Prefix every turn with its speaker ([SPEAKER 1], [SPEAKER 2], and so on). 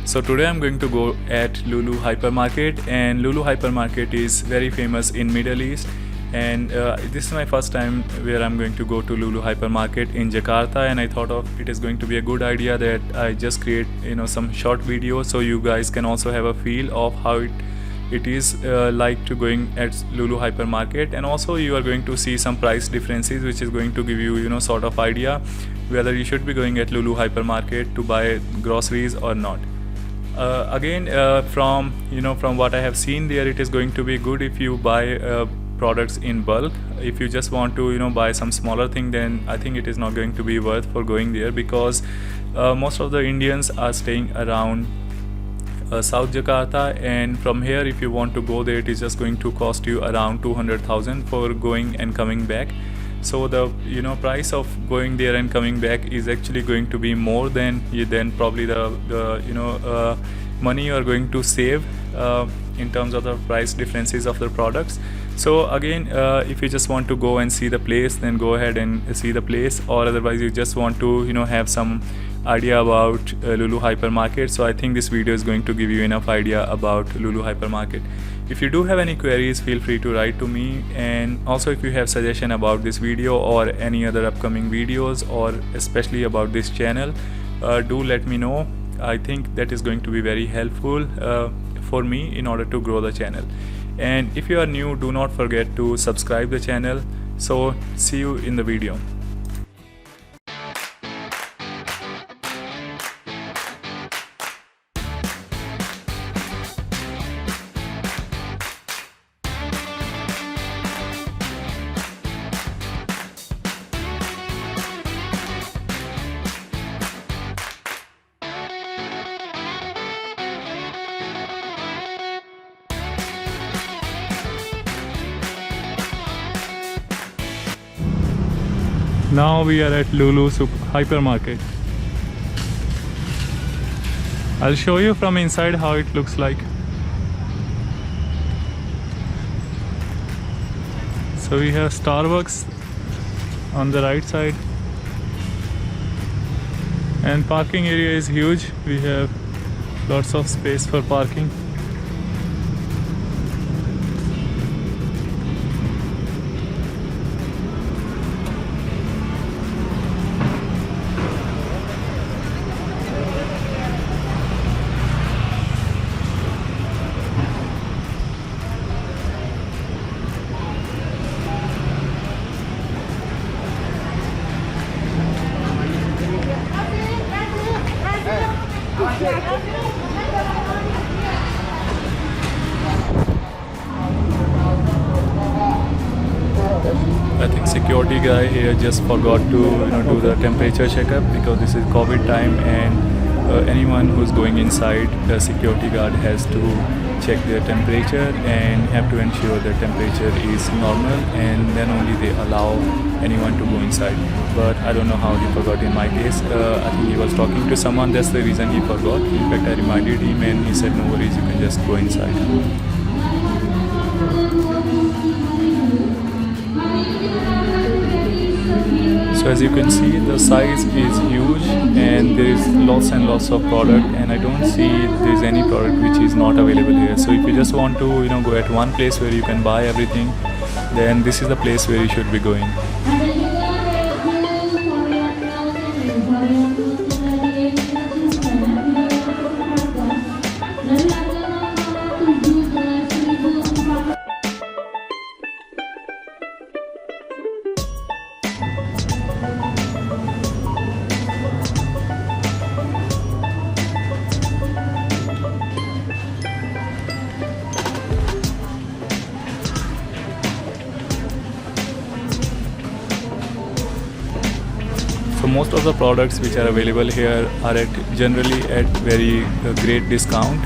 [SPEAKER 1] So today I'm going to go at Lulu Hypermarket, and Lulu Hypermarket is very famous in Middle East, and this is my first time where I'm going to go to Lulu Hypermarket in Jakarta, and I thought of it is going to be a good idea that I just create some short videos so you guys can also have a feel of how it is like to going at Lulu Hypermarket, and also you are going to see some price differences which is going to give you sort of idea whether you should be going at Lulu Hypermarket to buy groceries or not. Again, from what I have seen there, it is going to be good if you buy products in bulk. If you just want to buy some smaller thing, then I think it is not going to be worth for going there, because most of the Indians are staying around South Jakarta, and from here if you want to go there, it is just going to cost you around 200,000 for going and coming back. So the price of going there and coming back is actually going to be more than probably the money you are going to save in terms of the price differences of the products. So again, if you just want to go and see the place, then go ahead and see the place, or otherwise you just want to have some idea about Lulu Hypermarket. So I think this video is going to give you enough idea about Lulu Hypermarket. If you do have any queries, feel free to write to me, and also if you have suggestion about this video or any other upcoming videos, or especially about this channel, do let me know. I think that is going to be very helpful for me in order to grow the channel. And if you are new, do not forget to subscribe the channel. So see you in the video. Now we are at Lulu Hypermarket. I'll show you from inside how it looks like. So we have Starbucks on the right side, and parking area is huge. We have lots of space for parking. I think security guy here just forgot to do the temperature checkup, because this is COVID time, and anyone who's going inside, the security guard has to check their temperature and have to ensure the temperature is normal, and then only they allow anyone to go inside. But I don't know how he forgot in my case. I think he was talking to someone, that's the reason he forgot. In fact, I reminded him and he said no worries, you can just go inside. So as you can see, the size is huge, and there is lots and lots of product, and I don't see there is any product which is not available here. So if you just want to go at one place where you can buy everything, then this is the place where you should be going. So most of the products which are available here are generally at very great discount.